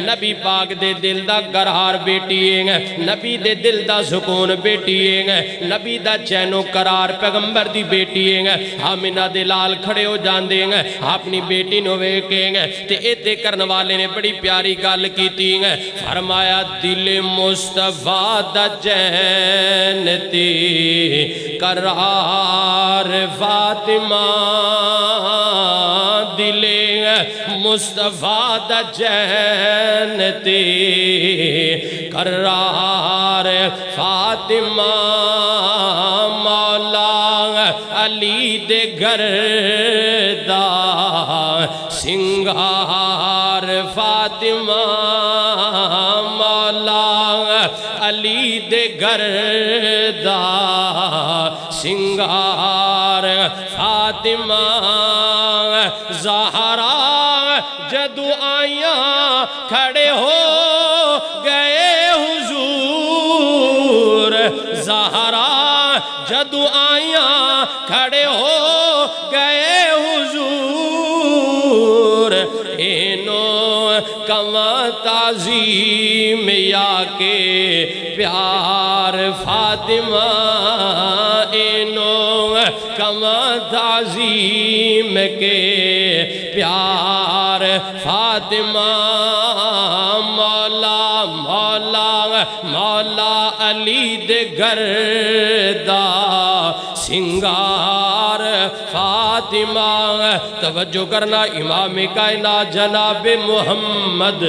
نبی پاک دے دل دا قرار بیٹی ہے، نبی دے دل دا سکون بیٹی ہے، نبی دا چین و قرار پیغمبر دی بیٹی ہے۔ آمنہ دے لال کھڑے ہو جاندے ہیں، اپنی بیٹی نو ویکھیں گے تے ایتے کرن والے نے بڑی پیاری گل کیتی ہے، فرمایا دل مصطفیٰ دا چین تے قرار فاطمہ، دل مصطفیٰ دا چین تے قرار فاطمہ، مولا علی دے گھر دا سنگار فاطمہ، مولا علی دے گھر دا سنگار فاطمہ، زہرا جدو آیاں کھڑے ہو گئے حضور، زہرا جدو آیاں کھڑے ہو گئے حضور، اینو کماں تعظیم یا کے پیار فاطمہ، اینو کماں تعظیم کے پیار فاطمہ، مولا مولا مولا علی دے گھر دا سنگار فاطمہ۔ توجہ کرنا، امام کائنات جناب محمد